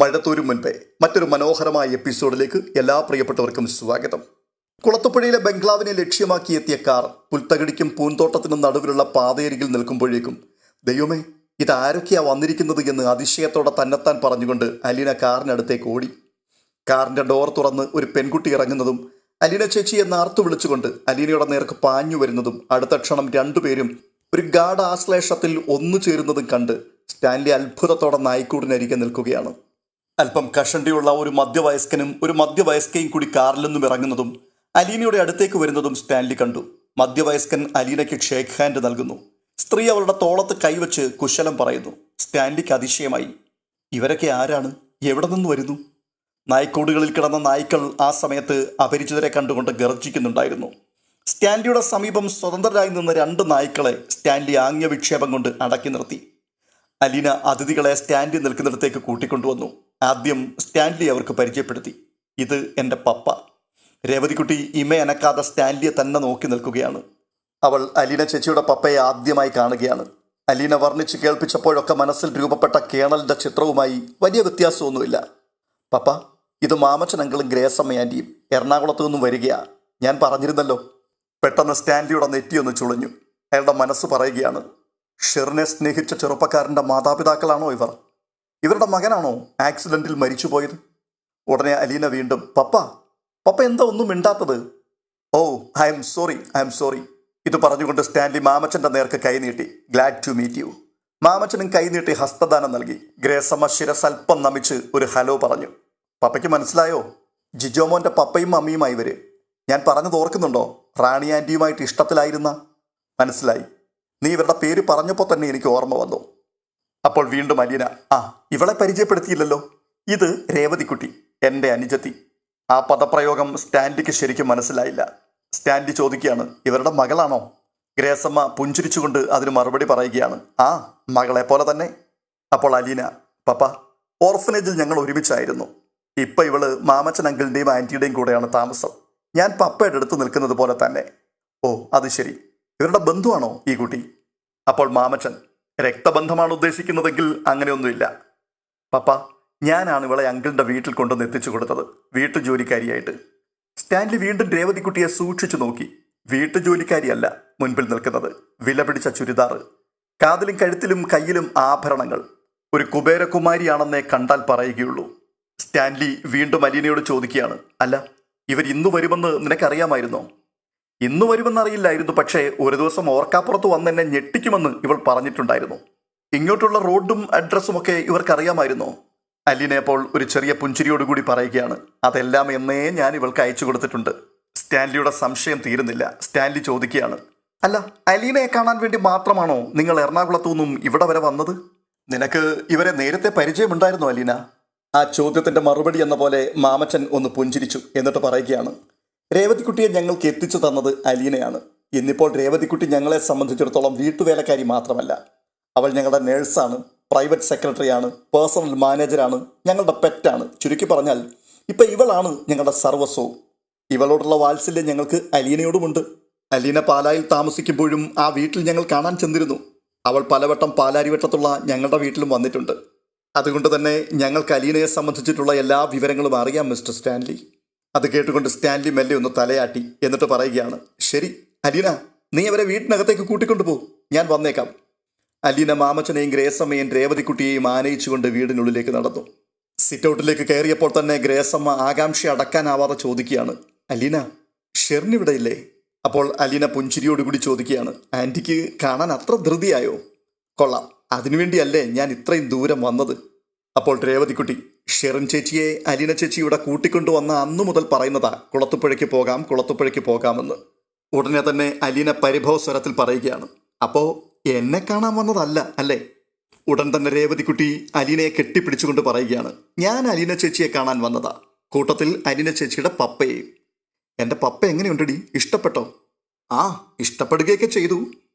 മഴത്തോരും മുൻപേ മറ്റൊരു മനോഹരമായ എപ്പിസോഡിലേക്ക് എല്ലാ പ്രിയപ്പെട്ടവർക്കും സ്വാഗതം. കുളത്തുപുഴയിലെ ബംഗ്ലാവിനെ ലക്ഷ്യമാക്കി എത്തിയ കാർ പുൽത്തകിടിക്കും പൂന്തോട്ടത്തിനും നടുവിലുള്ള പാതയരികിൽ നിൽക്കുമ്പോഴേക്കും ദൈവമേ, ഇതാരൊക്കെയാ വന്നിരിക്കുന്നത് എന്ന് അതിശയത്തോടെ തന്നെത്താൻ പറഞ്ഞുകൊണ്ട് അലീന കാറിനടുത്തേക്ക് ഓടി. കാറിന്റെ ഡോർ തുറന്ന് ഒരു പെൺകുട്ടി ഇറങ്ങുന്നതും അലീന ചേച്ചി എന്ന് ആർത്തു വിളിച്ചുകൊണ്ട് അലീനയുടെ നേർക്ക് പാഞ്ഞു വരുന്നതും അടുത്ത ക്ഷണം രണ്ടുപേരും ഒരു ഗാഢ ആശ്ലേഷത്തിൽ ഒന്നു ചേരുന്നതും കണ്ട് സ്റ്റാൻലി അത്ഭുതത്തോടെ നായ്ക്കൂടിനരികെ നിൽക്കുകയാണ്. അല്പം കഷണ്ടിയുള്ള ഒരു മധ്യവയസ്കനും ഒരു മധ്യവയസ്കയും കൂടി കാറിൽ നിന്നും ഇറങ്ങുന്നതും അലീനയുടെ അടുത്തേക്ക് വരുന്നതും സ്റ്റാൻലി കണ്ടു. മധ്യവയസ്കൻ അലീനയ്ക്ക് ഷേക്ക് ഹാൻഡ് നൽകുന്നു. സ്ത്രീ അവളുടെ തോളത്ത് കൈവച്ച് കുശലം പറയുന്നു. സ്റ്റാൻലിക്ക് അതിശയമായി. ഇവരൊക്കെ ആരാണ്? എവിടെ നിന്ന് വരുന്നു? നായ്ക്കൂടുകളിൽ കിടന്ന നായ്ക്കൾ ആ സമയത്ത് അപരിചിതരെ കണ്ടുകൊണ്ട് ഗർജിക്കുന്നുണ്ടായിരുന്നു. സ്റ്റാൻലിയുടെ സമീപം സ്വതന്ത്രരായി നിന്ന രണ്ട് നായ്ക്കളെ സ്റ്റാൻലി ആംഗ്യ വിക്ഷേപം കൊണ്ട് അടക്കി നിർത്തി. അലീന അതിഥികളെ സ്റ്റാൻലി നിൽക്കുന്നിടത്തേക്ക് കൂട്ടിക്കൊണ്ടുവന്നു. ആദ്യം സ്റ്റാൻലി അവർക്ക് പരിചയപ്പെടുത്തി. ഇത് എൻ്റെ പപ്പ. രേവതിക്കുട്ടി ഇമയനക്കാതെ സ്റ്റാൻലിയെ തന്നെ നോക്കി നിൽക്കുകയാണ്. അവൾ അലീന ചേച്ചിയുടെ പപ്പയെ ആദ്യമായി കാണുകയാണ്. അലീന വർണ്ണിച്ച് കേൾപ്പിച്ചപ്പോഴൊക്കെ മനസ്സിൽ രൂപപ്പെട്ട കേണലിൻ്റെ ചിത്രവുമായി വലിയ വ്യത്യാസമൊന്നുമില്ല. പപ്പ, ഇത് മാമച്ചൻ അങ്കിളും ഗ്രേസമ്മ ആൻറ്റിയും എറണാകുളത്തു നിന്നും വരികയാ. ഞാൻ പറഞ്ഞിരുന്നല്ലോ. പെട്ടെന്ന് സ്റ്റാൻലിയുടെ നെറ്റിയൊന്ന് ചുളിഞ്ഞു. അയാളുടെ മനസ്സ് പറയുകയാണ്, ഷെറിനെ സ്നേഹിച്ച ചെറുപ്പക്കാരൻ്റെ മാതാപിതാക്കളാണോ ഇവർ? ഇവരുടെ മകനാണോ ആക്സിഡൻറ്റിൽ മരിച്ചുപോയത്? ഉടനെ അലീന വീണ്ടും, പപ്പ എന്താ ഒന്നും മിണ്ടാത്തത്? Oh, I am sorry. ഇത് പറഞ്ഞുകൊണ്ട് സ്റ്റാൻലി മാമച്ചൻ്റെ നേർക്ക് കൈനീട്ടി. Glad to meet you. മാമച്ചനും കൈനീട്ടി ഹസ്തദാനം നൽകി. ഗ്രേസമ്മ ശിരസൽപ്പം നമിച്ച് ഒരു ഹലോ പറഞ്ഞു. പപ്പയ്ക്ക് മനസ്സിലായോ? ജിജോമോൻ്റെ പപ്പയും അമ്മയുമായി ഇവര്. ഞാൻ പറഞ്ഞത് ഓർക്കുന്നുണ്ടോ? റാണി ആൻറ്റിയുമായിട്ട് ഇഷ്ടത്തിലായിരുന്ന. മനസ്സിലായി. നീ ഇവരുടെ പേര് പറഞ്ഞപ്പോൾ തന്നെ എനിക്ക് ഓർമ്മ വന്നു. അപ്പോൾ വീണ്ടും അലീന, ഇവളെ പരിചയപ്പെടുത്തിയില്ലല്ലോ. ഇത് രേവതിക്കുട്ടി, എൻ്റെ അനുജത്തി. ആ പദപ്രയോഗം സ്റ്റാൻലിക്ക് ശരിക്കും മനസ്സിലായില്ല. സ്റ്റാൻലി ചോദിക്കുകയാണ്, ഇവരുടെ മകളാണോ? ഗ്രേസമ്മ പുഞ്ചിരിച്ചുകൊണ്ട് അതിന് മറുപടി പറയുകയാണ്, മകളെ പോലെ തന്നെ. അപ്പോൾ അലീന, പപ്പ, ഓർഫനേജിൽ ഞങ്ങൾ ഒരുമിച്ചായിരുന്നു. ഇപ്പം ഇവള് മാമച്ചൻ അങ്കിളിൻ്റെയും ആൻറ്റിയുടെയും കൂടെയാണ് താമസം. ഞാൻ പപ്പയുടെ അടുത്ത് നിൽക്കുന്നത് പോലെ തന്നെ. ഓ, അത് ശരി. ഇവരുടെ ബന്ധുവാണോ ഈ കുട്ടി? അപ്പോൾ മാമച്ചൻ, രക്തബന്ധമാണ് ഉദ്ദേശിക്കുന്നതെങ്കിൽ അങ്ങനെയൊന്നുമില്ല. പപ്പ, ഞാനാണ് ഇവളെ അങ്കിളിൻ്റെ വീട്ടിൽ കൊണ്ടുവന്ന് എത്തിച്ചു കൊടുത്തത്, വീട്ടുജോലിക്കാരിയായിട്ട്. സ്റ്റാൻലി വീണ്ടും രേവതിക്കുട്ടിയെ സൂക്ഷിച്ചു നോക്കി. വീട്ടുജോലിക്കാരിയല്ല മുൻപിൽ നിൽക്കുന്നത്. വില പിടിച്ച ചുരിദാർ, കാതിലും കഴുത്തിലും കയ്യിലും ആഭരണങ്ങൾ. ഒരു കുബേരകുമാരിയാണെന്നേ കണ്ടാൽ പറയുകയുള്ളൂ. സ്റ്റാൻലി വീണ്ടും അലീനയോട് ചോദിക്കുകയാണ്, അല്ല, ഇവർ ഇന്ന് വരുമെന്ന് നിനക്കറിയാമായിരുന്നോ? ഇന്ന് വരുമെന്നറിയില്ലായിരുന്നു, പക്ഷേ ഒരു ദിവസം ഓർക്കാപ്പുറത്ത് വന്ന് എന്നെ ഞെട്ടിക്കുമെന്ന് ഇവൾ പറഞ്ഞിട്ടുണ്ടായിരുന്നു. ഇങ്ങോട്ടുള്ള റോഡും അഡ്രസ്സുമൊക്കെ ഇവർക്കറിയാമായിരുന്നോ? അലീന അപ്പോൾ ഒരു ചെറിയ പുഞ്ചിരിയോടുകൂടി പറയുകയാണ്, അതെല്ലാം എന്നേ ഞാൻ ഇവൾക്ക് അയച്ചു കൊടുത്തിട്ടുണ്ട്. സ്റ്റാൻലിയുടെ സംശയം തീരുന്നില്ല. സ്റ്റാൻലി ചോദിക്കുകയാണ്, അല്ല, അലീനയെ കാണാൻ വേണ്ടി മാത്രമാണോ നിങ്ങൾ എറണാകുളത്തു നിന്നും ഇവിടെ വരെ വന്നത്? നിനക്ക് ഇവരെ നേരത്തെ പരിചയമുണ്ടായിരുന്നോ അലീന? ആ ചോദ്യത്തിൻ്റെ മറുപടി എന്ന പോലെ മാമച്ചൻ ഒന്ന് പുഞ്ചിരിച്ചു. എന്നിട്ട് പറയുകയാണ്, രേവതിക്കുട്ടിയെ ഞങ്ങൾക്ക് എത്തിച്ചു തന്നത് അലീനയാണ്. ഇന്നിപ്പോൾ രേവതിക്കുട്ടി ഞങ്ങളെ സംബന്ധിച്ചിടത്തോളം വീട്ടുവേലക്കാരി മാത്രമല്ല, അവൾ ഞങ്ങളുടെ നേഴ്സാണ്, പ്രൈവറ്റ് സെക്രട്ടറിയാണ്, പേഴ്സണൽ മാനേജറാണ്, ഞങ്ങളുടെ പെറ്റാണ്. ചുരുക്കി പറഞ്ഞാൽ ഇപ്പം ഇവളാണ് ഞങ്ങളുടെ സർവസ്വവും. ഇവളോടുള്ള വാത്സല്യം ഞങ്ങൾക്ക് അലീനയോടുമുണ്ട്. അലീന പാലായിൽ താമസിക്കുമ്പോഴും ആ വീട്ടിൽ ഞങ്ങൾ കാണാൻ ചെന്നിരുന്നു. അവൾ പലവട്ടം പാലാരിവട്ടത്തുള്ള ഞങ്ങളുടെ വീട്ടിലും വന്നിട്ടുണ്ട്. അതുകൊണ്ട് തന്നെ ഞങ്ങൾക്ക് അലീനയെ സംബന്ധിച്ചിട്ടുള്ള എല്ലാ വിവരങ്ങളും അറിയാം മിസ്റ്റർ സ്റ്റാൻലി. അത് കേട്ടുകൊണ്ട് സ്റ്റാൻലി മെല്ലെ ഒന്ന് തലയാട്ടി. എന്നിട്ട് പറയുകയാണ്, ശരി അലീന, നീ അവരെ വീട്ടിനകത്തേക്ക് കൂട്ടിക്കൊണ്ടുപോകും, ഞാൻ വന്നേക്കാം. അലീന മാമച്ചനെയും ഗ്രേസമ്മയും രേവതിക്കുട്ടിയെയും ആനയിച്ചുകൊണ്ട് വീടിനുള്ളിലേക്ക് നടന്നു. സിറ്റൗട്ടിലേക്ക് കയറിയപ്പോൾ തന്നെ ഗ്രേസമ്മ ആകാംക്ഷ അടക്കാനാവാതെ ചോദിക്കുകയാണ്, അലീന, ഷെറിൻ ഇവിടെ ഇല്ലേ? അപ്പോൾ അലീന പുഞ്ചിരിയോടുകൂടി ചോദിക്കുകയാണ്, ആൻറ്റിക്ക് കാണാൻ അത്ര ധൃതിയായോ? കൊള്ളാം, അതിനുവേണ്ടിയല്ലേ ഞാൻ ഇത്രയും ദൂരം വന്നത്. അപ്പോൾ രേവതിക്കുട്ടി, ഷെറിൻ ചേച്ചിയെ അലീന ചേച്ചി ഇവിടെ കൂട്ടിക്കൊണ്ടുവന്ന അന്നു മുതൽ പറയുന്നതാ കുളത്തുപുഴയ്ക്ക് പോകാമെന്ന്. ഉടനെ തന്നെ അലീന പരിഭവ സ്വരത്തിൽ പറയുകയാണ്, അപ്പോൾ എന്നെ കാണാൻ വന്നതല്ല അല്ലേ? ഉടൻ തന്നെ രേവതിക്കുട്ടി അലീനയെ കെട്ടിപ്പിടിച്ചുകൊണ്ട് പറയുകയാണ്, ഞാൻ അലീന ചേച്ചിയെ കാണാൻ വന്നതാ, കൂട്ടത്തിൽ അലീന ചേച്ചിയുടെ പപ്പയെയും. എൻ്റെ പപ്പ എങ്ങനെയുണ്ടടി? ഇഷ്ടപ്പെട്ടോ? ഇഷ്ടപ്പെടുകയൊക്കെ ചെയ്തു.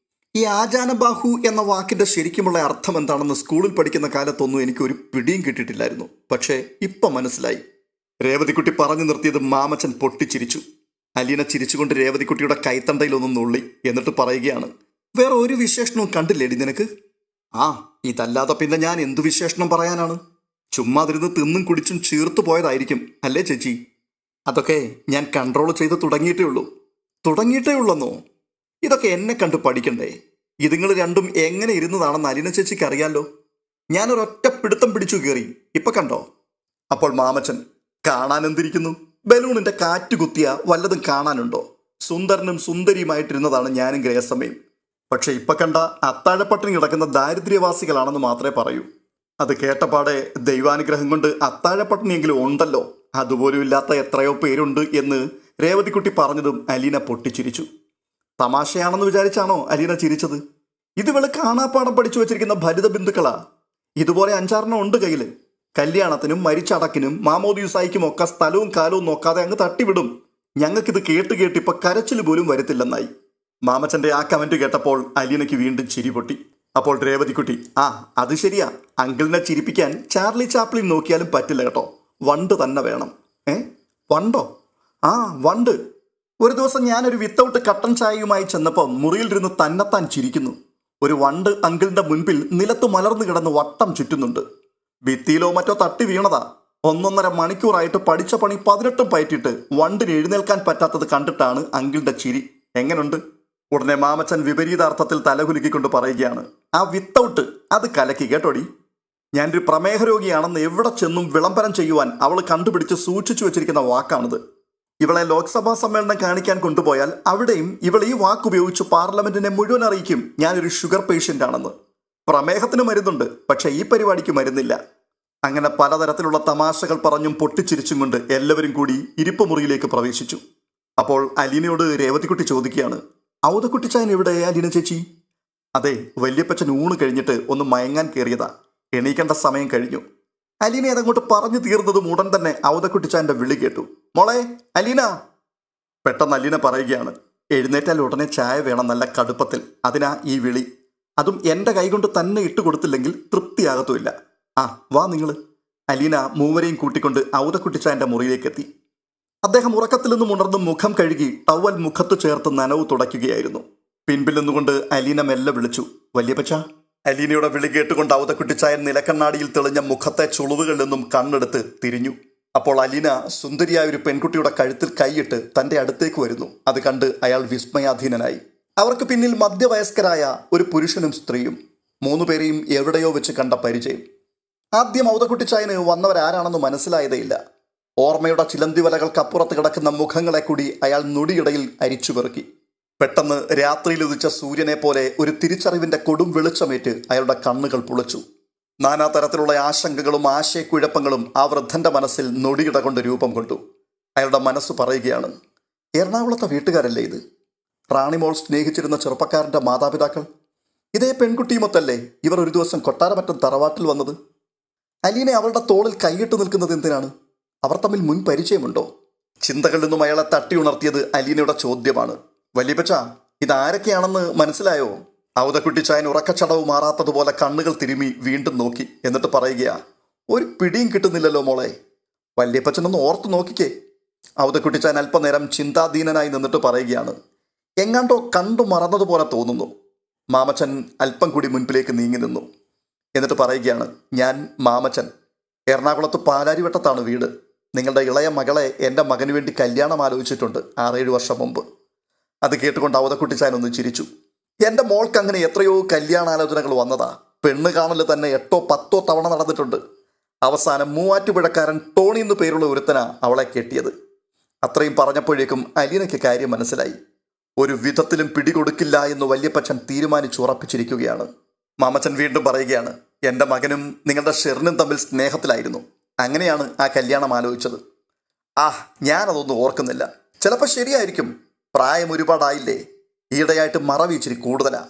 ഈ ആജാനബാഹു എന്ന വാക്കിൻ്റെ ശരിക്കുമുള്ള അർത്ഥം എന്താണെന്ന് സ്കൂളിൽ പഠിക്കുന്ന കാലത്തൊന്നും എനിക്കൊരു പിടിയും കിട്ടിയിട്ടില്ലായിരുന്നു. പക്ഷേ ഇപ്പം മനസ്സിലായി. രേവതിക്കുട്ടി പറഞ്ഞു നിർത്തിയത് മാമച്ചൻ പൊട്ടിച്ചിരിച്ചു. അലീന ചിരിച്ചുകൊണ്ട് രേവതിക്കുട്ടിയുടെ കൈത്തണ്ടയിലൊന്നും നുള്ളി. എന്നിട്ട് പറയുകയാണ്, വേറെ ഒരു വിശേഷണവും കണ്ടില്ലേടി നിനക്ക്? ഇതല്ലാതെ പിന്നെ ഞാൻ എന്തു വിശേഷണം പറയാനാണ്? ചുമ്മാതിരുന്ന് തിന്നും കുടിച്ചും ചീർത്തു പോയതായിരിക്കും അല്ലേ ചേച്ചി? അതൊക്കെ ഞാൻ കൺട്രോൾ ചെയ്ത് തുടങ്ങിയിട്ടേ ഉള്ളെന്നോ? ഇതൊക്കെ എന്നെ കണ്ട് പഠിക്കണ്ടേ? ഇതുങ്ങൾ രണ്ടും എങ്ങനെ ഇരുന്നതാണെന്ന് അലീന ചേച്ചിക്ക് അറിയാലോ. ഞാനൊരൊറ്റ പിടുത്തം പിടിച്ചു കയറി, ഇപ്പൊ കണ്ടോ? അപ്പോൾ മാമച്ചൻ, കാണാൻ എന്തിരിക്കുന്നു? ബലൂണിന്റെ കാറ്റ് കുത്തിയ വല്ലതും കാണാനുണ്ടോ? സുന്ദരനും സുന്ദരിയുമായിട്ടിരുന്നതാണ് ഞാനും ഗ്രേസമ്മയും. പക്ഷെ ഇപ്പൊ കണ്ട അത്താഴപ്പട്ടിണി കിടക്കുന്ന ദാരിദ്ര്യവാസികളാണെന്ന് മാത്രമേ പറയൂ. അത് കേട്ടപാടെ ദൈവാനുഗ്രഹം കൊണ്ട് അത്താഴപ്പട്ടിണിയെങ്കിലും ഉണ്ടല്ലോ, അതുപോലും ഇല്ലാത്ത എത്രയോ പേരുണ്ട് എന്ന് രേവതിക്കുട്ടി പറഞ്ഞതും അലീന പൊട്ടിച്ചിരിച്ചു. തമാശയാണെന്ന് വിചാരിച്ചാണോ അലീന ചിരിച്ചത്? ഇതുവള് കാണാപ്പാടം പഠിച്ചു വെച്ചിരിക്കുന്ന ഭരിത ബിന്ദുക്കളാ. ഇതുപോലെ 5-6 ഉണ്ട് കയ്യില്. കല്യാണത്തിനും മരിച്ചടക്കിനും മാമോദിസായിക്കും ഒക്കെ സ്ഥലവും കാലവും നോക്കാതെ അങ്ങ് തട്ടിവിടും. ഞങ്ങൾക്കിത് കേട്ട് ഇപ്പൊ കരച്ചിൽ പോലും വരത്തില്ലെന്നായി. മാമച്ചന്റെ ആ കമന്റ് കേട്ടപ്പോൾ അലീനയ്ക്ക് വീണ്ടും ചിരി പൊട്ടി. അപ്പോൾ രേവതിക്കുട്ടി, അത് ശരിയാ, അങ്കിളിനെ ചിരിപ്പിക്കാൻ ചാർലി ചാപ്ലിൻ നോക്കിയാലും പറ്റില്ല കേട്ടോ, വണ്ട് തന്നെ വേണം. വണ്ടോ? വണ്ട്. ഒരു ദിവസം ഞാനൊരു വിത്തൗട്ട് കട്ടൻ ചായയുമായി ചെന്നപ്പോൾ മുറിയിലിരുന്ന് തന്നെത്താൻ ചിരിക്കുന്നു. ഒരു വണ്ട് അങ്കിളിന്റെ മുൻപിൽ നിലത്ത് മലർന്നു കിടന്ന് വട്ടം ചുറ്റുന്നുണ്ട്. ഭിത്തിയിലോ മറ്റോ തട്ടി വീണതാ. 1.5 മണിക്കൂറായിട്ട് പഠിച്ച പണി 18 പയറ്റിട്ട് വണ്ടിന് എഴുന്നേൽക്കാൻ പറ്റാത്തത് കണ്ടിട്ടാണ് അങ്കിളിന്റെ ചിരി. എങ്ങനുണ്ട്? ഉടനെ മാമച്ചൻ വിപരീതാർത്ഥത്തിൽ തലകുലുക്കിക്കൊണ്ട് പറയുകയാണ്, ആ വിത്തൗട്ട് അത് കലക്കി കേട്ടോടി. ഞാനൊരു പ്രമേഹ രോഗിയാണെന്ന് എവിടെ ചെന്നും വിളംബരം ചെയ്യുവാൻ അവൾ കണ്ടുപിടിച്ച് സൂക്ഷിച്ചു വെച്ചിരിക്കുന്ന വാക്കാണിത്. ഇവളെ ലോക്സഭാ സമ്മേളനം കാണിക്കാൻ കൊണ്ടുപോയാൽ അവിടെയും ഇവൾ ഈ വാക്കുപയോഗിച്ച് പാർലമെന്റിനെ മുഴുവൻ അറിയിക്കും ഞാനൊരു ഷുഗർ പേഷ്യൻ്റ് ആണെന്ന്. പ്രമേഹത്തിന് മരുന്നുണ്ട്, പക്ഷെ ഈ പരിപാടിക്ക് മരുന്നില്ല. അങ്ങനെ പലതരത്തിലുള്ള തമാശകൾ പറഞ്ഞും പൊട്ടിച്ചിരിച്ചും കൊണ്ട് എല്ലാവരും കൂടി ഇരിപ്പ് മുറിയിലേക്ക് പ്രവേശിച്ചു. അപ്പോൾ അലീനയോട് രേവതിക്കുട്ടി ചോദിക്കുകയാണ്, ഔതക്കുട്ടിച്ചായൻ എവിടെ അലീന ചേച്ചി? അതെ, വല്യപ്പച്ചൻ ഊണ് കഴിഞ്ഞിട്ട് ഒന്ന് മയങ്ങാൻ കയറിയതാ, എണീക്കേണ്ട സമയം കഴിഞ്ഞു. അലീന അതങ്ങോട്ട് പറഞ്ഞു തീർന്നതും ഉടൻ തന്നെ ഔതക്കുട്ടിച്ചായന്റെ വിളി കേട്ടു, മോളെ അലീന. പെട്ടെന്ന് അലീന പറയുകയാണ്, എഴുന്നേറ്റാൽ ഉടനെ ചായ വേണം, നല്ല കടുപ്പത്തിൽ. അതിനാ ഈ വിളി. അതും എൻ്റെ കൈകൊണ്ട് തന്നെ ഇട്ട് കൊടുത്തില്ലെങ്കിൽ തൃപ്തിയാകത്തുമില്ല. വാ നിങ്ങൾ. അലീന മൂവരെയും കൂട്ടിക്കൊണ്ട് ഔതക്കുട്ടിച്ചായന്റെ മുറിയിലേക്ക് എത്തി. അദ്ദേഹം ഉറക്കത്തിൽ നിന്നും ഉണർന്ന് മുഖം കഴുകി ടവൽ മുഖത്ത് ചേർത്ത് നനവ് തുടയ്ക്കുകയായിരുന്നു. പിൻപിൽ നിന്നുകൊണ്ട് അലീന മെല്ലെ വിളിച്ചു, വല്യപ്പച്ച. അലീനയുടെ വിളി കേട്ടുകൊണ്ട് ഔതക്കുട്ടിച്ചായൻ നിലക്കണ്ണാടിയിൽ തെളിഞ്ഞ മുഖത്തെ ചുളിവുകളിൽ നിന്നും കണ്ണെടുത്ത് തിരിഞ്ഞു. അപ്പോൾ അലീന സുന്ദരിയായ ഒരു പെൺകുട്ടിയുടെ കഴുത്തിൽ കൈയിട്ട് തൻ്റെ അടുത്തേക്ക് വരുന്നു. അത് കണ്ട് അയാൾ വിസ്മയാധീനനായി. അവർക്ക് പിന്നിൽ മധ്യവയസ്കരായ ഒരു പുരുഷനും സ്ത്രീയും. 3 പേരെയും എവിടെയോ വെച്ച് കണ്ട പരിചയം. ആദ്യം ഔതക്കുട്ടിച്ചായന് വന്നവരാരാണെന്ന് മനസ്സിലായതേയില്ല. ഓർമ്മയുടെ ചിലന്തി വലകൾക്കപ്പുറത്ത് കിടക്കുന്ന മുഖങ്ങളെ കൂടി അയാൾ നൊടിയിടയിൽ അരിച്ചു പെറുക്കി. പെട്ടെന്ന് രാത്രിയിൽ ഉദിച്ച സൂര്യനെ പോലെ ഒരു തിരിച്ചറിവിന്റെ കൊടും വെളിച്ചമേറ്റ് അയാളുടെ കണ്ണുകൾ പുളച്ചു. നാനാതരത്തിലുള്ള ആശങ്കകളും ആശയക്കുഴപ്പങ്ങളും ആ വൃദ്ധന്റെ മനസ്സിൽ നൊടിയിട കൊണ്ട് രൂപം കൊണ്ടു. അയാളുടെ മനസ്സ് പറയുകയാണ്, എറണാകുളത്തെ വീട്ടുകാരല്ലേ ഇത്? റാണിമോൾ സ്നേഹിച്ചിരുന്ന ചെറുപ്പക്കാരൻ്റെ മാതാപിതാക്കൾ. ഇതേ പെൺകുട്ടിയുമൊത്തല്ലേ ഇവർ ഒരു ദിവസം കൊട്ടാരമറ്റം തറവാട്ടിൽ വന്നത്? അലീനെ അവളുടെ തോളിൽ കൈയിട്ട് നിൽക്കുന്നത് എന്തിനാണ്? അവർ തമ്മിൽ മുൻ പരിചയമുണ്ടോ? ചിന്തകളിൽ നിന്നും അയാളെ തട്ടി ഉണർത്തിയത് അലീനയുടെ ചോദ്യമാണ്. വല്യപ്പച്ച, ഇതാരൊക്കെയാണെന്ന് മനസ്സിലായോ? ഔതക്കുട്ടിച്ചായൻ ഉറക്കച്ചടവ് മാറാത്തതുപോലെ കണ്ണുകൾ തിരുമി വീണ്ടും നോക്കി. എന്നിട്ട് പറയുകയാ, ഒരു പിടിയും കിട്ടുന്നില്ലല്ലോ മോളെ. വല്യപ്പച്ചനൊന്ന് ഓർത്തു നോക്കിക്കേ. ഔതക്കുട്ടിച്ചായൻ അല്പനേരം ചിന്താധീനനായി നിന്നിട്ട് പറയുകയാണ്, എങ്ങാണ്ടോ കണ്ടു മറന്നതുപോലെ തോന്നുന്നു. മാമച്ചൻ അല്പം കൂടി മുൻപിലേക്ക് നീങ്ങി നിന്നു. എന്നിട്ട് പറയുകയാണ്, ഞാൻ മാമച്ചൻ. എറണാകുളത്ത് പാലാരിവട്ടത്താണ് വീട്. നിങ്ങളുടെ ഇളയ മകളെ എൻ്റെ മകന് വേണ്ടി കല്യാണം ആലോചിച്ചിട്ടുണ്ട് 6-7 വർഷം മുമ്പ്. അത് കേട്ടുകൊണ്ട് ഔതക്കുട്ടിച്ചായൻ ഒന്ന് ചിരിച്ചു. എൻ്റെ മോൾക്ക് അങ്ങനെ എത്രയോ കല്യാണാലോചനകൾ വന്നതാ. പെണ്ണ് കാണൽ തന്നെ 8-10 തവണ നടന്നിട്ടുണ്ട്. അവസാനം മൂവാറ്റുപുഴക്കാരൻ ടോണി എന്ന് പേരുള്ള ഒരുത്തനാ അവളെ കെട്ടിയത്. അത്രയും പറഞ്ഞപ്പോഴേക്കും അലീനയ്ക്ക് കാര്യം മനസ്സിലായി. ഒരു വിധത്തിലും പിടികൊടുക്കില്ല എന്ന് വല്യപ്പച്ചൻ തീരുമാനിച്ചുറപ്പിച്ചിരിക്കുകയാണ്. മാമച്ചൻ വീണ്ടും പറയുകയാണ്, എൻ്റെ മകനും നിങ്ങളുടെ ഷെറിനും തമ്മിൽ സ്നേഹത്തിലായിരുന്നു. അങ്ങനെയാണ് ആ കല്യാണം ആലോചിച്ചത്. ഞാനതൊന്നും ഓർക്കുന്നില്ല. ചിലപ്പോൾ ശരിയായിരിക്കും. പ്രായം ഒരുപാടായില്ലേ, ഈയിടെയായിട്ട് മറവി ഇച്ചിരി കൂടുതലാ.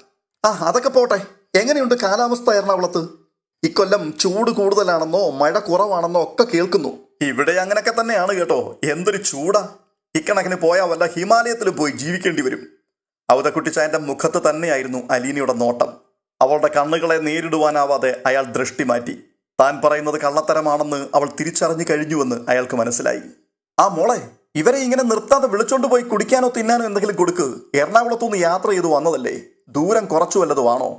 അതൊക്കെ പോട്ടെ. എങ്ങനെയുണ്ട് കാലാവസ്ഥ എറണാകുളത്ത്? ഇക്കൊല്ലം ചൂട് കൂടുതലാണെന്നോ മഴ കുറവാണെന്നോ ഒക്കെ കേൾക്കുന്നു. ഇവിടെ അങ്ങനെയൊക്കെ തന്നെയാണ് കേട്ടോ. എന്തൊരു ചൂടാ! ഇക്കണക്കിന് പോയാൽ വല്ല ഹിമാലയത്തിൽ പോയി ജീവിക്കേണ്ടി വരും. ഔതക്കുട്ടിച്ചായൻ്റെ മുഖത്ത് തന്നെയായിരുന്നു അലീനയുടെ നോട്ടം. അവളുടെ കണ്ണുകളെ നേരിടുവാനാവാതെ അയാൾ ദൃഷ്ടി മാറ്റി. താൻ പറയുന്നത് കള്ളത്തരമാണെന്ന് അവൾ തിരിച്ചറിഞ്ഞു കഴിഞ്ഞുവെന്ന് അയാൾക്ക് മനസ്സിലായി. മോളെ, ഇവരെ ഇങ്ങനെ നിർത്താതെ വിളിച്ചോണ്ട് പോയി കുടിക്കാനോ തിന്നാനോ എന്തെങ്കിലും കൊടുക്ക്. എറണാകുളത്തുനിന്ന് യാത്ര ചെയ്തു വന്നതല്ലേ, ദൂരം കുറച്ചു വല്ലതുമാണോ?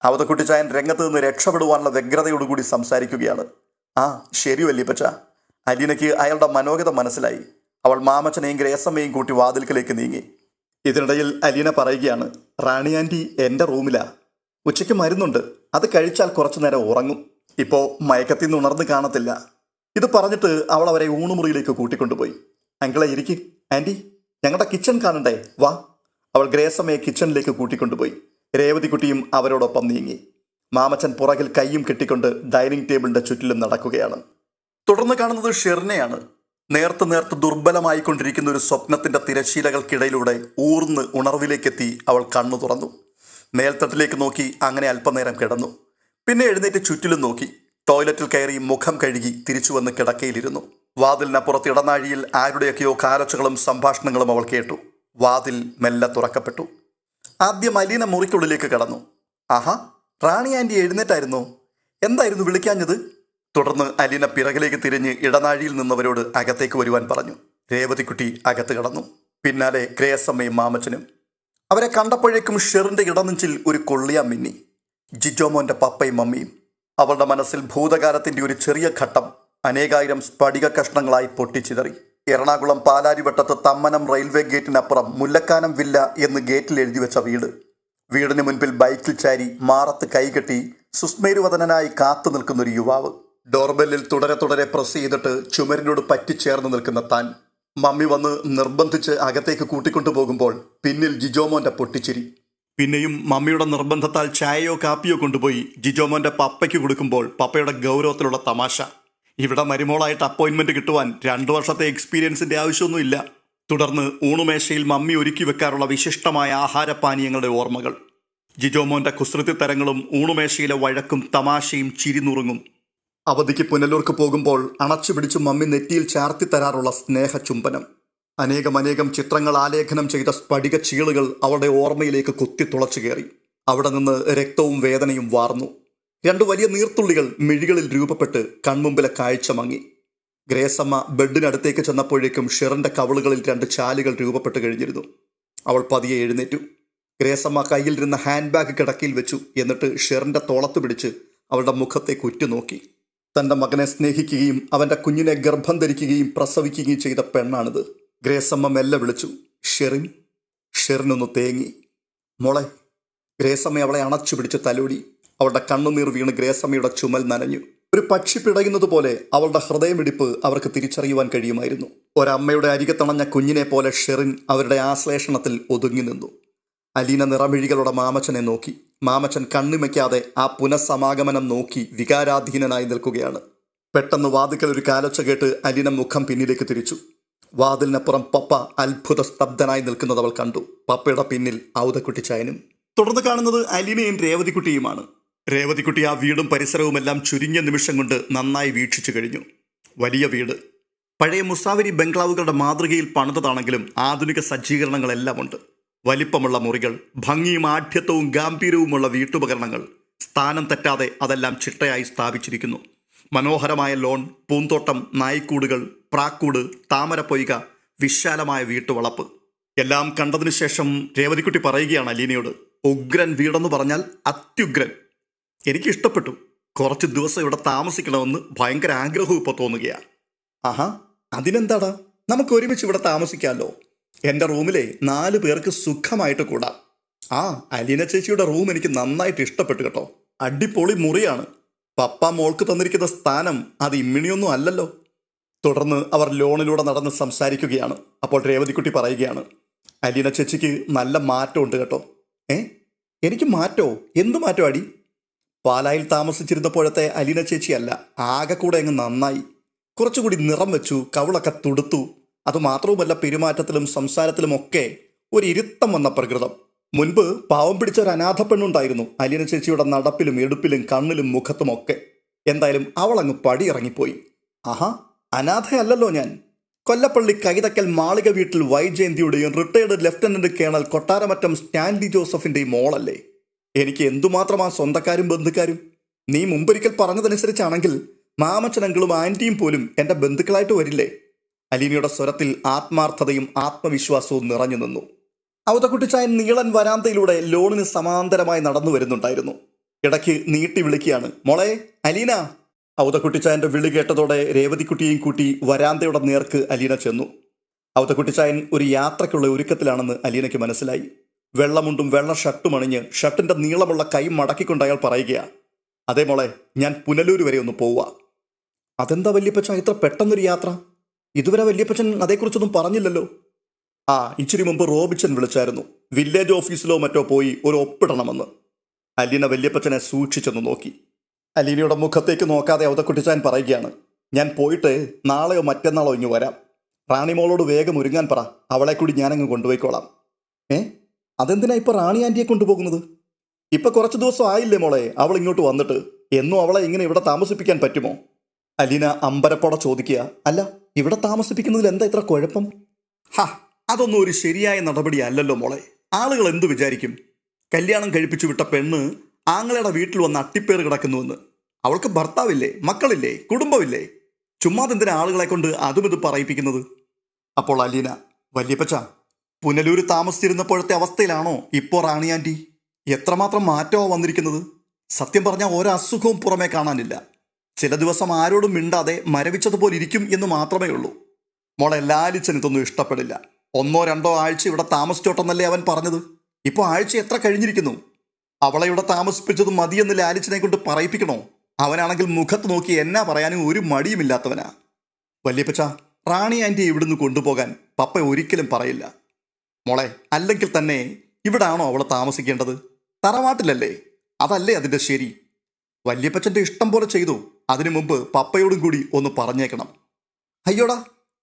ഔതക്കുട്ടിച്ചായൻ രംഗത്ത് നിന്ന് രക്ഷപ്പെടുവാനുള്ള വ്യഗ്രതയോടുകൂടി സംസാരിക്കുകയാണ്. ആ ശരി വല്യപ്പച്ച. അലീനയ്ക്ക് അയാളുടെ മനോഗത മനസ്സിലായി. അവൾ മാമച്ചനെയും ഗ്രേസമ്മയും കൂട്ടി വാതിൽക്കലേക്ക് നീങ്ങി. ഇതിനിടയിൽ അലീന പറയുകയാണ്, റാണി ആൻറ്റി എൻ്റെ റൂമിലാ. ഉച്ചയ്ക്ക് മരുന്നുണ്ട്, അത് കഴിച്ചാൽ കുറച്ചു നേരം ഉറങ്ങും. ഇപ്പോൾ മയക്കത്തിൽ നിന്ന് ഉണർന്ന് കാണത്തില്ല. ഇത് പറഞ്ഞിട്ട് അവൾ അവരെ ഊണുമുറിയിലേക്ക് കൂട്ടിക്കൊണ്ടുപോയി. അങ്കിളെ ഇരിക്ക്. ആൻറ്റി, ഞങ്ങളുടെ കിച്ചൺ കാണണ്ടേ, വാ. അവൾ ഗ്രേസമ്മയെ കിച്ചണിലേക്ക് കൂട്ടിക്കൊണ്ടുപോയി. രേവതിക്കുട്ടിയും അവരോടൊപ്പം നീങ്ങി. മാമച്ചൻ പുറകിൽ കൈയും കെട്ടിക്കൊണ്ട് ഡൈനിങ് ടേബിളിന്റെ ചുറ്റിലും നടക്കുകയാണ്. തുടർന്ന് കാണുന്നത് ഷെറിനെയാണ്. നേർത്ത് ദുർബലമായിക്കൊണ്ടിരിക്കുന്ന ഒരു സ്വപ്നത്തിന്റെ തിരശീലകൾക്കിടയിലൂടെ ഊർന്ന് ഉണർവിലേക്കെത്തി അവൾ കണ്ണു തുറന്നു. മേൽത്തട്ടിലേക്ക് നോക്കി അങ്ങനെ അല്പനേരം കിടന്നു. പിന്നെ എഴുന്നേറ്റ് ചുറ്റിലും നോക്കി. ടോയ്ലറ്റിൽ കയറി മുഖം കഴുകി തിരിച്ചു വന്ന് കിടക്കയിലിരുന്നു. വാതിലിനപ്പുറത്ത് ഇടനാഴിയിൽ ആരുടെയൊക്കെയോ കാലൊച്ചകളും സംഭാഷണങ്ങളും അവൾ കേട്ടു. വാതിൽ മെല്ലെ തുറക്കപ്പെട്ടു. ആദ്യം അലീന മുറിക്കുള്ളിലേക്ക് കടന്നു. ആഹാ, റാണി ആൻറ്റി എഴുന്നേറ്റായിരുന്നോ? എന്തായിരുന്നു വിളിക്കാഞ്ഞത്? തുടർന്ന് അലീന പിറകിലേക്ക് തിരിഞ്ഞ് ഇടനാഴിയിൽ നിന്നവരോട് അകത്തേക്ക് വരുവാൻ പറഞ്ഞു. രേവതിക്കുട്ടി അകത്ത് കടന്നു. പിന്നാലെ ഗ്രേസമ്മയും മാമച്ചനും. അവരെ കണ്ടപ്പോഴേക്കും ഷെറിന്റെ ഇടനെഞ്ചിൽ ഒരു കൊള്ളിയാൻ മിന്നി. ജിജോമോന്റെ പപ്പയും മമ്മിയും. അവളുടെ മനസ്സിൽ ഭൂതകാലത്തിന്റെ ഒരു ചെറിയ ഘട്ടം അനേകായിരം സ്ഫടിക കഷ്ണങ്ങളായി പൊട്ടിച്ചിതറി. എറണാകുളം പാലാരിവട്ടത്ത് തമ്മനം റെയിൽവേ ഗേറ്റിനപ്പുറം മുല്ലക്കാനം വില്ല എന്ന് ഗേറ്റിൽ എഴുതി വെച്ച വീട്. വീടിന് മുൻപിൽ ബൈക്കിൽ ചാരി മാറത്ത് കൈകെട്ടി സുസ്മേരുവദനായി കാത്തു നിൽക്കുന്നൊരു യുവാവ്. ഡോർബെല്ലിൽ തുടരെ പ്രസ് ചെയ്തിട്ട് ചുമരിനോട് പറ്റിച്ചേർന്ന് നിൽക്കുന്ന താൻ. മമ്മി വന്ന് നിർബന്ധിച്ച് അകത്തേക്ക് കൂട്ടിക്കൊണ്ടുപോകുമ്പോൾ പിന്നിൽ ജിജോമോന്റെ പൊട്ടിച്ചിരി. പിന്നെയും മമ്മിയുടെ നിർബന്ധത്താൽ ചായയോ കാപ്പിയോ കൊണ്ടുപോയി ജിജോമോന്റെ പപ്പയ്ക്ക് കൊടുക്കുമ്പോൾ പപ്പയുടെ ഗൗരവത്തിലുള്ള തമാശ. ഇവിടെ മരുമോളായിട്ട് അപ്പോയിൻമെന്റ് കിട്ടുവാൻ 2 വർഷത്തെ എക്സ്പീരിയൻസിന്റെ ആവശ്യമൊന്നുമില്ല. തുടർന്ന് ഊണുമേശയിൽ മമ്മി ഒരുക്കി വെക്കാറുള്ള വിശിഷ്ടമായ ആഹാരപാനീയങ്ങളുടെ ഓർമ്മകൾ. ജിജോമോന്റെ കുസൃതി തരങ്ങളും ഊണുമേശയിലെ വഴക്കും തമാശയും ചിരിനുറുങ്ങും. അവധിക്ക് പുനലൂർക്ക് പോകുമ്പോൾ അണച്ചുപിടിച്ച് മമ്മി നെറ്റിയിൽ ചാർത്തി തരാറുള്ള സ്നേഹചുംബനം. അനേകം ചിത്രങ്ങൾ ആലേഖനം ചെയ്ത സ്ഫടിക ചീളുകൾ അവളുടെ ഓർമ്മയിലേക്ക് കുത്തിത്തുളച്ചു കയറി. അവിടെ നിന്ന് രക്തവും വേദനയും വാർന്നു. 2 വലിയ നീർത്തുള്ളികൾ മിഴികളിൽ രൂപപ്പെട്ട് കൺമുമ്പിലെ കാഴ്ച മങ്ങി. ഗ്രേസമ്മ ബെഡിനടുത്തേക്ക് ചെന്നപ്പോഴേക്കും ഷെറിന്റെ കവിളുകളിൽ 2 ചാലുകൾ രൂപപ്പെട്ട് കഴിഞ്ഞിരുന്നു. അവൾ പതിയെ എഴുന്നേറ്റു. ഗ്രേസമ്മ കയ്യിലിരുന്ന ഹാൻഡ് ബാഗ് കിടക്കയിൽ വെച്ചു. എന്നിട്ട് ഷെറിന്റെ തോളത്ത് പിടിച്ച് അവളുടെ മുഖത്തേക്ക് ഉറ്റുനോക്കി. തന്റെ മകനെ സ്നേഹിക്കുകയും അവന്റെ കുഞ്ഞിനെ ഗർഭം ധരിക്കുകയും പ്രസവിക്കുകയും ചെയ്ത പെണ്ണാണിത്. ഗ്രേസമ്മ മെല്ലെ വിളിച്ചു, ഷെറിൻ. ഷെറിനൊന്ന് തേങ്ങി. മോളെ. ഗ്രേസമ്മ അവളെ അണച്ചു പിടിച്ച് തലോടി. അവളുടെ കണ്ണുനീർ വീണ് ഗ്രേസമ്മയുടെ ചുമൽ നനഞ്ഞു. ഒരു പക്ഷി പിടയുന്നത് പോലെ അവളുടെ ഹൃദയമിടിപ്പ് അവർക്ക് തിരിച്ചറിയുവാൻ കഴിയുമായിരുന്നു. ഒരമ്മയുടെ അരികത്തണഞ്ഞ കുഞ്ഞിനെ പോലെ ഷെറിൻ അവരുടെ ആശ്ലേഷണത്തിൽ ഒതുങ്ങി നിന്നു. അലീന നിറമിഴികളുടെ മാമച്ചനെ നോക്കി. മാമച്ചൻ കണ്ണിമയ്ക്കാതെ ആ പുനഃസമാഗമനം നോക്കി വികാരാധീനനായി നിൽക്കുകയാണ്. പെട്ടെന്ന് വാതിക്കൽ ഒരു കാലൊച്ച കേട്ട് അലീന മുഖം പിന്നിലേക്ക് തിരിച്ചു. വാതിലിനപ്പുറം പപ്പ അത്ഭുത സ്തബ്ധനായി നിൽക്കുന്നത് അവൾ കണ്ടു. പപ്പയുടെ പിന്നിൽ ഔതക്കുട്ടി ചായനും. തുടർന്ന് കാണുന്നത് അലീനയും രേവതിക്കുട്ടിയുമാണ്. രേവതിക്കുട്ടി ആ വീടും പരിസരവുമെല്ലാം ചുരുങ്ങിയ നിമിഷം കൊണ്ട് നന്നായി വീക്ഷിച്ചു കഴിഞ്ഞു. വലിയ വീട്. പഴയ മുസാവരി ബംഗ്ലാവുകളുടെ മാതൃകയിൽ പണിതതാണെങ്കിലും ആധുനിക സജ്ജീകരണങ്ങളെല്ലാം ഉണ്ട്. വലിപ്പമുള്ള മുറികൾ, ഭംഗിയും ആഢ്യത്വവും ഗാംഭീര്യവുമുള്ള വീട്ടുപകരണങ്ങൾ. സ്ഥാനം തെറ്റാതെ അതെല്ലാം ചിട്ടയായി സ്ഥാപിച്ചിരിക്കുന്നു. മനോഹരമായ ലോൺ, പൂന്തോട്ടം, നായ്ക്കൂടുകൾ, പ്രാക്കൂട്, താമരപ്പൊയ്ക, വിശാലമായ വീട്ടുവളപ്പ്. എല്ലാം കണ്ടതിനു ശേഷം രേവതിക്കുട്ടി പറയുകയാണ് അലീനയോട്, ഉഗ്രൻ വീടെന്ന് പറഞ്ഞാൽ അത്യുഗ്രൻ. എനിക്കിഷ്ടപ്പെട്ടു. കുറച്ച് ദിവസം ഇവിടെ താമസിക്കണമെന്ന് ഭയങ്കര ആഗ്രഹവും ഇപ്പോൾ തോന്നുകയാണ്. ആഹാ, അതിനെന്താടാ, നമുക്ക് ഒരുമിച്ച് ഇവിടെ താമസിക്കാമല്ലോ. എൻ്റെ റൂമിലെ 4 പേർക്ക് സുഖമായിട്ട് കൂടാം. ആ അലീന ചേച്ചിയുടെ റൂം എനിക്ക് നന്നായിട്ട് ഇഷ്ടപ്പെട്ടു കേട്ടോ. അടിപൊളി മുറിയാണ്. പപ്പ മോൾക്ക് തന്നിരിക്കുന്ന സ്ഥാനം അത് ഇമ്മിണിയൊന്നും അല്ലല്ലോ. തുടർന്ന് അവർ ലോണിലൂടെ നടന്ന് സംസാരിക്കുകയാണ്. അപ്പോൾ രേവതിക്കുട്ടി പറയുകയാണ്, അലീന ചേച്ചിക്ക് നല്ല മാറ്റമുണ്ട് കേട്ടോ. എനിക്ക് മാറ്റോ? എന്ത് മാറ്റം അടി? പാലായിൽ താമസിച്ചിരുന്നപ്പോഴത്തെ അലീന ചേച്ചിയല്ല, ആകെ കൂടെ അങ്ങ് നന്നായി. കുറച്ചുകൂടി നിറം വെച്ചു, കവിളൊക്കെ തുടുത്തു. അതുമാത്രവുമല്ല, പെരുമാറ്റത്തിലും സംസാരത്തിലുമൊക്കെ ഒരു ഇരുത്തം വന്ന പ്രകൃതം. മുൻപ് പാവം പിടിച്ച ഒരു അനാഥ പെണ്ണുണ്ടായിരുന്നു അലീന ചേച്ചിയുടെ നടപ്പിലും എടുപ്പിലും കണ്ണിലും മുഖത്തുമൊക്കെ. എന്തായാലും അവളങ്ങ് പടിയിറങ്ങിപ്പോയി. ആഹാ, അനാഥയല്ലല്ലോ ഞാൻ. കൊല്ലപ്പള്ളി കൈതക്കൽ മാളിക വീട്ടിൽ വൈജയന്തിയുടെയും retired lieutenant colonel Kottaramattam Stanley ജോസഫിന്റെയും മോളല്ലേ. എനിക്ക് എന്തുമാത്രമാ സ്വന്തക്കാരും ബന്ധുക്കാരും. നീ മുമ്പൊരിക്കൽ പറഞ്ഞതനുസരിച്ചാണെങ്കിൽ മാമച്ചനങ്ങളും ആന്റിയും പോലും എൻ്റെ ബന്ധുക്കളായിട്ട് വരില്ലേ? അലീനയുടെ സ്വരത്തിൽ ആത്മാർത്ഥതയും ആത്മവിശ്വാസവും നിറഞ്ഞു നിന്നു. ഔതക്കുട്ടിച്ചായൻ നീളൻ വരാന്തയിലൂടെ ലോണിന് സമാന്തരമായി നടന്നു വരുന്നുണ്ടായിരുന്നു. ഇടയ്ക്ക് നീട്ടി വിളിക്കുകയാണ്, മോളെ അലീന. ഔതക്കുട്ടിച്ചായന്റെ വിളി കേട്ടതോടെ രേവതിക്കുട്ടിയെയും കൂട്ടി വരാന്തയുടെ നേർക്ക് അലീന ചെന്നു. ഔതക്കുട്ടിച്ചായൻ ഒരു യാത്രയ്ക്കുള്ള ഒരുക്കത്തിലാണെന്ന് അലീനയ്ക്ക് മനസ്സിലായി. വെള്ളമുണ്ടും വെള്ള ഷർട്ടും അണിഞ്ഞ് ഷർട്ടിന്റെ നീളമുള്ള കൈ മടക്കിക്കൊണ്ട് അയാൾ പറയുകയാ, അതേ മോളെ, ഞാൻ പുനലൂര് വരെ ഒന്ന് പോവുക. അതെന്താ വല്യപ്പച്ച ഇത്ര പെട്ടെന്നൊരു യാത്ര? ഇതുവരെ വല്യപ്പച്ചൻ അതേക്കുറിച്ചൊന്നും പറഞ്ഞില്ലല്ലോ. ആ, ഇച്ചിരി മുമ്പ് റോബിച്ചൻ വിളിച്ചായിരുന്നു, വില്ലേജ് ഓഫീസിലോ മറ്റോ പോയി ഒരു ഒപ്പിടണമെന്ന്. അലീന വല്യപ്പച്ചനെ സൂക്ഷിച്ചൊന്ന് നോക്കി. അലീനയുടെ മുഖത്തേക്ക് നോക്കാതെ ഔതക്കുട്ടിച്ചാൻ പറയുകയാണ്, ഞാൻ പോയിട്ട് നാളെയോ മറ്റന്നാളോ ഇങ്ങ് വരാം. റാണിമോളോട് വേഗം ഒരുങ്ങാൻ പറ, അവളെ കൂടി ഞാനങ്ങ് കൊണ്ടുപോയിക്കോളാം. അതെന്തിനാ ഇപ്പൊ റാണി ആന്റിയെ കൊണ്ടുപോകുന്നത്? ഇപ്പൊ കുറച്ച് ദിവസം ആയില്ലേ മോളെ അവൾ ഇങ്ങോട്ട് വന്നിട്ട്, എന്നും അവളെ ഇങ്ങനെ ഇവിടെ താമസിപ്പിക്കാൻ പറ്റുമോ? അലീന അമ്പരപ്പോടെ ചോദിക്കുക, അല്ല ഇവിടെ താമസിപ്പിക്കുന്നതിൽ എന്താ ഇത്ര കുഴപ്പം? അതൊന്നും ഒരു ശരിയായ നടപടി അല്ലല്ലോ മോളെ. ആളുകൾ എന്തു വിചാരിക്കും? കല്യാണം കഴിപ്പിച്ചു വിട്ട പെണ്ണ് ആങ്ങളയുടെ വീട്ടിൽ വന്ന് അട്ടിപ്പേറ് കിടക്കുന്നുവെന്ന്. അവൾക്ക് ഭർത്താവില്ലേ, മക്കളില്ലേ, കുടുംബമില്ലേ? ചുമ്മാതെന്തിനാ ആളുകളെ കൊണ്ട് അതും ഇത് പറയിപ്പിക്കുന്നത്? അപ്പോൾ അലീന, വല്യപ്പച്ച, പുനലൂര് താമസിച്ചിരുന്നപ്പോഴത്തെ അവസ്ഥയിലാണോ ഇപ്പോൾ റാണി ആന്റി? എത്രമാത്രം മാറ്റമോ വന്നിരിക്കുന്നത്. സത്യം പറഞ്ഞാൽ ഒരസുഖവും പുറമേ കാണാനില്ല. ചില ദിവസം ആരോടും മിണ്ടാതെ മരവിച്ചതുപോലെ ഇരിക്കും എന്ന് മാത്രമേ ഉള്ളൂ. മോളെ, ലാലിച്ചൻ ഇതൊന്നും ഇഷ്ടപ്പെടില്ല. 1-2 ആഴ്ച ഇവിടെ താമസിച്ചോട്ടെന്നല്ലേ അവൻ പറഞ്ഞത്. ഇപ്പോൾ ആഴ്ച എത്ര കഴിഞ്ഞിരിക്കുന്നു? അവളെ ഇവിടെ താമസിപ്പിച്ചത് മതിയെന്ന് ലാലിച്ചനെ കൊണ്ട് പറയിപ്പിക്കണോ? അവനാണെങ്കിൽ മുഖത്ത് നോക്കി എന്നാ പറയാനും ഒരു മടിയുമില്ലാത്തവനാ. വല്യപ്പച്ച, റാണി ആന്റിയെ ഇവിടുന്ന് കൊണ്ടുപോകാൻ പപ്പ ഒരിക്കലും പറയില്ല. മോളെ, അല്ലെങ്കിൽ തന്നെ ഇവിടാണോ അവൾ താമസിക്കേണ്ടത്? തറവാട്ടിലല്ലേ? അതല്ലേ അതിൻ്റെ ശരി. വല്യപ്പച്ചൻ്റെ ഇഷ്ടം പോലെ ചെയ്തു. അതിനു മുമ്പ് പപ്പയോടും കൂടി ഒന്ന് പറഞ്ഞേക്കണം. അയ്യോടാ,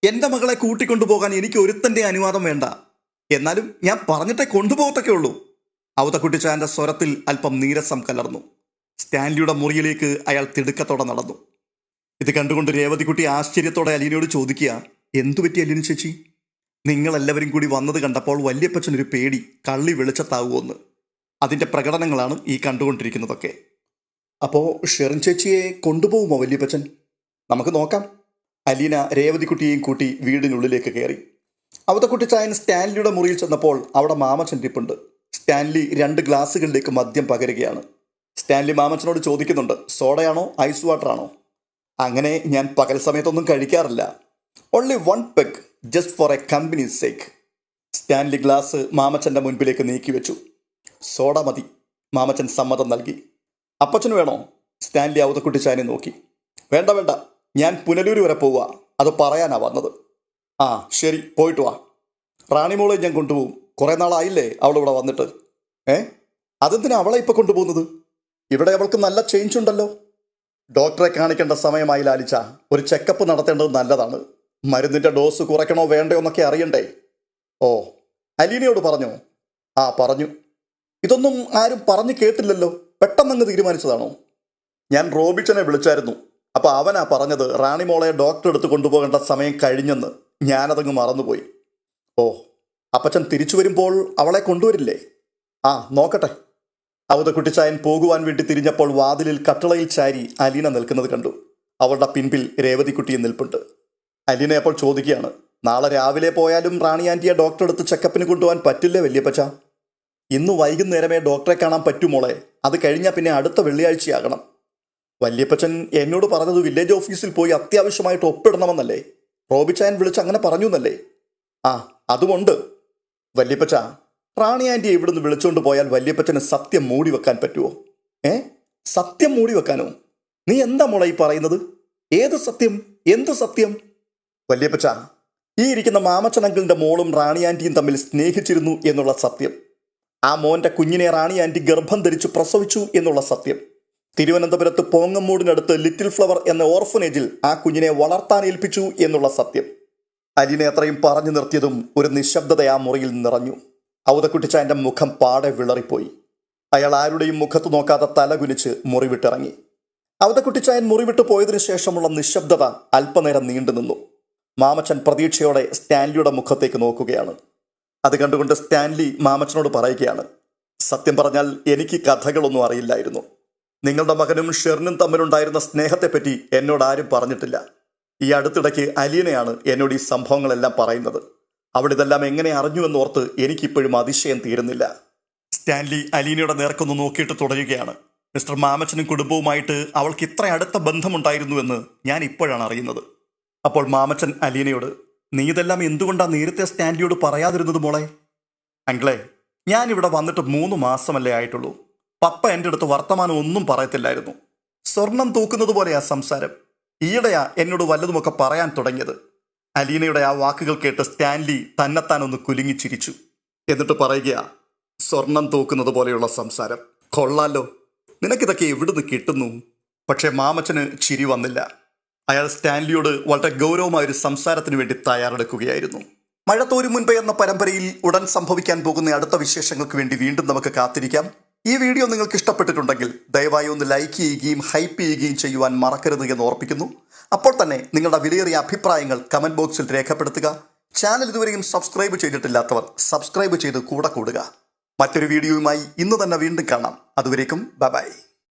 എൻ്റെ മകളെ കൂട്ടിക്കൊണ്ടുപോകാൻ എനിക്ക് ഒരുത്തൻ്റെ അനുവാദം വേണ്ട. എന്നാലും ഞാൻ പറഞ്ഞിട്ടേ കൊണ്ടുപോകത്തൊക്കെ ഉള്ളൂ. ഔതക്കുട്ടിച്ചായൻ്റെ സ്വരത്തിൽ അല്പം നീരസം കലർന്നു. സ്റ്റാൻലിയുടെ മുറിയിലേക്ക് അയാൾ തിടുക്കത്തോടെ നടന്നു. ഇത് കണ്ടുകൊണ്ട് രേവതിക്കുട്ടി ആശ്ചര്യത്തോടെ അലീനയോട് ചോദിക്കുക, എന്തു പറ്റി അലീന ചേച്ചി? നിങ്ങളെല്ലാവരും കൂടി വന്നത് കണ്ടപ്പോൾ വല്യപ്പച്ചനൊരു പേടി കള്ളി വെളിച്ചത്താവുമെന്ന്. അതിൻ്റെ പ്രകടനങ്ങളാണ് ഈ കണ്ടുകൊണ്ടിരിക്കുന്നതൊക്കെ. അപ്പോൾ ഷെറിൻ ചേച്ചിയെ കൊണ്ടുപോകുമോ വല്യപ്പച്ചൻ? നമുക്ക് നോക്കാം. അലീന രേവതിക്കുട്ടിയെയും കൂട്ടി വീടിനുള്ളിലേക്ക് കയറി. ഔതക്കുട്ടിച്ചായൻ സ്റ്റാൻലിയുടെ മുറിയിൽ ചെന്നപ്പോൾ അവിടെ മാമച്ചൻ ഇരിപ്പുണ്ട്. സ്റ്റാൻലി 2 ഗ്ലാസുകളിലേക്ക് മദ്യം പകരുകയാണ്. സ്റ്റാൻലി മാമച്ചനോട് ചോദിക്കുന്നുണ്ട്, സോഡയാണോ ഐസ് വാട്ടറാണോ? അങ്ങനെ ഞാൻ പകൽ സമയത്തൊന്നും കഴിക്കാറില്ല. Only 1 peg, just for a company sake. Stanley glass മാമച്ചൻ്റെ മുൻപിലേക്ക് നീക്കി വെച്ചു. സോഡ മതി. മാമച്ചൻ സമ്മതം നൽകി. അപ്പച്ചന് വേണോ? സ്റ്റാൻലി ഔതക്കുട്ടിച്ചായനെ നോക്കി. വേണ്ട വേണ്ട, ഞാൻ പുനലൂര് വരെ പോവുക, അത് പറയാനാ വന്നത്. ആ ശരി, പോയിട്ട് വാ. റാണിമോളെ ഞാൻ കൊണ്ടുപോകും. കുറേ നാളായില്ലേ അവളിവിടെ വന്നിട്ട്. അതെന്തിനാ അവളെ ഇപ്പം കൊണ്ടുപോകുന്നത്? ഇവിടെ അവൾക്ക് നല്ല ചേഞ്ച് ഉണ്ടല്ലോ. ഡോക്ടറെ കാണിക്കേണ്ട സമയമായി ലാലിച്ച. ഒരു ചെക്കപ്പ് നടത്തേണ്ടത് നല്ലതാണ്. മരുന്നിൻ്റെ ഡോസ് കുറയ്ക്കണോ വേണ്ടയോ എന്നൊക്കെ അറിയണ്ടേ. ഓ, അലീനയോട് പറഞ്ഞോ? ആ പറഞ്ഞു. ഇതൊന്നും ആരും പറഞ്ഞു കേട്ടില്ലല്ലോ. പെട്ടെന്നങ്ങ് തീരുമാനിച്ചതാണോ? ഞാൻ റോബിച്ചനെ വിളിച്ചായിരുന്നു. അപ്പോൾ അവനാ പറഞ്ഞത് റാണിമോളെ ഡോക്ടർ എടുത്ത് കൊണ്ടുപോകേണ്ട സമയം കഴിഞ്ഞെന്ന്. ഞാനതങ്ങ് മറന്നുപോയി. ഓ, അപ്പച്ചൻ തിരിച്ചു വരുമ്പോൾ അവളെ കൊണ്ടുവരില്ലേ? ആ നോക്കട്ടെ. ഔതക്കുട്ടിച്ചായൻ പോകുവാൻ വേണ്ടി തിരിഞ്ഞപ്പോൾ വാതിലിൽ കട്ടളയിൽ ചാരി അലീന നിൽക്കുന്നത് കണ്ടു. അവളുടെ പിൻപിൽ രേവതിക്കുട്ടിയും നിൽപ്പുണ്ട്. അലീന അപ്പോൾ ചോദിക്കുകയാണ്, നാളെ രാവിലെ പോയാലും റാണി ആൻറ്റിയെ ഡോക്ടർ എടുത്ത് ചെക്കപ്പിന് കൊണ്ടുപോകാൻ പറ്റില്ലേ വല്യപ്പച്ച? ഇന്ന് വൈകുന്നേരമേ ഡോക്ടറെ കാണാൻ പറ്റുമോളെ. അത് കഴിഞ്ഞാൽ പിന്നെ അടുത്ത വെള്ളിയാഴ്ചയാകണം. വല്യപ്പച്ചൻ എന്നോട് പറഞ്ഞത് വില്ലേജ് ഓഫീസിൽ പോയി അത്യാവശ്യമായിട്ട് ഒപ്പിടണമെന്നല്ലേ? റോബിച്ചായൻ വിളിച്ച് അങ്ങനെ പറഞ്ഞു എന്നല്ലേ? ആ, അതുമുണ്ട്. വല്യപ്പച്ച, റാണി ആൻറ്റിയെ ഇവിടുന്ന് വിളിച്ചുകൊണ്ട് പോയാൽ വല്യപ്പച്ചന് സത്യം മൂടി വെക്കാൻ പറ്റുമോ? സത്യം മൂടി വെക്കാനോ? നീ എന്താ മോളെ ഈ പറയുന്നത്? ഏത് സത്യം? എന്ത് സത്യം? വല്യപ്പച്ച, ഈ ഇരിക്കുന്ന മാമച്ചൻ അങ്കിളിൻ്റെ മോളും റാണി ആൻറ്റിയും തമ്മിൽ സ്നേഹിച്ചിരുന്നു എന്നുള്ള സത്യം. ആ മോൻ്റെ കുഞ്ഞിനെ റാണി ആൻറ്റി ഗർഭം ധരിച്ച് പ്രസവിച്ചു എന്നുള്ള സത്യം. തിരുവനന്തപുരത്ത് പോങ്ങമ്മൂടിനടുത്ത് ലിറ്റിൽ ഫ്ലവർ എന്ന ഓർഫനേജിൽ ആ കുഞ്ഞിനെ വളർത്താൻ ഏൽപ്പിച്ചു എന്നുള്ള സത്യം. അലീന അത്രയും പറഞ്ഞു നിർത്തിയതും ഒരു നിശബ്ദത ആ മുറിയിൽ നിറഞ്ഞു. ഔതക്കുട്ടിച്ചായൻ്റെ മുഖം പാടെ വിളറിപ്പോയി. അയാൾ ആരുടെയും മുഖത്ത് നോക്കാതെ തല കുനിച്ച് മുറി വിട്ടിറങ്ങി. ഔതക്കുട്ടിച്ചായൻ മുറി വിട്ടു പോയതിനു ശേഷമുള്ള നിശബ്ദത അല്പനേരം നീണ്ടു നിന്നു. മാമച്ചൻ പ്രതീക്ഷയോടെ സ്റ്റാൻലിയുടെ മുഖത്തേക്ക് നോക്കുകയാണ്. അത് കണ്ടുകൊണ്ട് സ്റ്റാൻലി മാമച്ചനോട് പറയുകയാണ്, സത്യം പറഞ്ഞാൽ എനിക്ക് കഥകളൊന്നും അറിയില്ലായിരുന്നു. നിങ്ങളുടെ മകനും ഷെറിനും തമ്മിലുണ്ടായിരുന്ന സ്നേഹത്തെപ്പറ്റി എന്നോട് ആരും പറഞ്ഞിട്ടില്ല. ഈ അടുത്തിടയ്ക്ക് അലീനയാണ് എന്നോട് ഈ സംഭവങ്ങളെല്ലാം പറയുന്നത്. അവിടെ ഇതെല്ലാം എങ്ങനെ അറിഞ്ഞുവെന്നോർത്ത് എനിക്കിപ്പോഴും അതിശയം തീരുന്നില്ല. സ്റ്റാൻലി അലീനയുടെ നേർക്കൊന്ന് നോക്കിയിട്ട് തുടരുകയാണ്. മിസ്റ്റർ മാമച്ചനും കുടുംബവുമായിട്ട് അവൾക്ക് ഇത്ര അടുത്ത ബന്ധമുണ്ടായിരുന്നുവെന്ന് ഞാൻ ഇപ്പോഴാണ് അറിയുന്നത്. അപ്പോൾ മാമച്ചൻ അലീനയോട്, നീ ഇതെല്ലാം എന്തുകൊണ്ടാണ് നേരത്തെ സ്റ്റാൻലിയോട് പറയാതിരുന്നത് മോളെ? അങ്കിളെ, ഞാനിവിടെ വന്നിട്ട് 3 മാസമല്ലേ ആയിട്ടുള്ളൂ. പപ്പ എൻ്റെ അടുത്ത് വർത്തമാനം ഒന്നും പറയത്തില്ലായിരുന്നു. സ്വർണം തൂക്കുന്നത് പോലെയാ സംസാരം. ഈയിടെയാ എന്നോട് വല്ലതുമൊക്കെ പറയാൻ തുടങ്ങിയത്. അലീനയുടെ ആ വാക്കുകൾ കേട്ട് സ്റ്റാൻലി തന്നെത്താൻ ഒന്ന് കുലുങ്ങി ചിരിച്ചു. എന്നിട്ട് പറയുകയാ, സ്വർണം തൂക്കുന്നത് പോലെയുള്ള സംസാരം കൊള്ളാലോ, നിനക്കിതൊക്കെ എവിടുന്ന് കിട്ടുന്നു? പക്ഷേ മാമച്ചന് ചിരി വന്നില്ല. അയാൾ സ്റ്റാൻലിയോട് വളരെ ഗൗരവമായൊരു സംസാരത്തിന് വേണ്ടി തയ്യാറെടുക്കുകയായിരുന്നു. മഴ തോരും മുൻപേ എന്ന പരമ്പരയിൽ ഉടൻ സംഭവിക്കാൻ പോകുന്ന അടുത്ത വിശേഷങ്ങൾക്ക് വേണ്ടി വീണ്ടും നമുക്ക് കാത്തിരിക്കാം. ഈ വീഡിയോ നിങ്ങൾക്ക് ഇഷ്ടപ്പെട്ടിട്ടുണ്ടെങ്കിൽ ദയവായി ഒന്ന് ലൈക്ക് ചെയ്യുകയും ഹൈപ്പ് ചെയ്യുകയും ചെയ്യുവാൻ മറക്കരുത് എന്ന് ഓർപ്പിക്കുന്നു. അപ്പോൾ തന്നെ നിങ്ങളുടെ വിലയേറിയ അഭിപ്രായങ്ങൾ കമന്റ് ബോക്സിൽ രേഖപ്പെടുത്തുക. ചാനൽ ഇതുവരെയും സബ്സ്ക്രൈബ് ചെയ്തിട്ടില്ലാത്തവർ സബ്സ്ക്രൈബ് ചെയ്ത് കൂടെ കൂടുക. മറ്റൊരു വീഡിയോയുമായി ഇന്ന് തന്നെ വീണ്ടും കാണാം. അതുവരേക്കും ബൈ.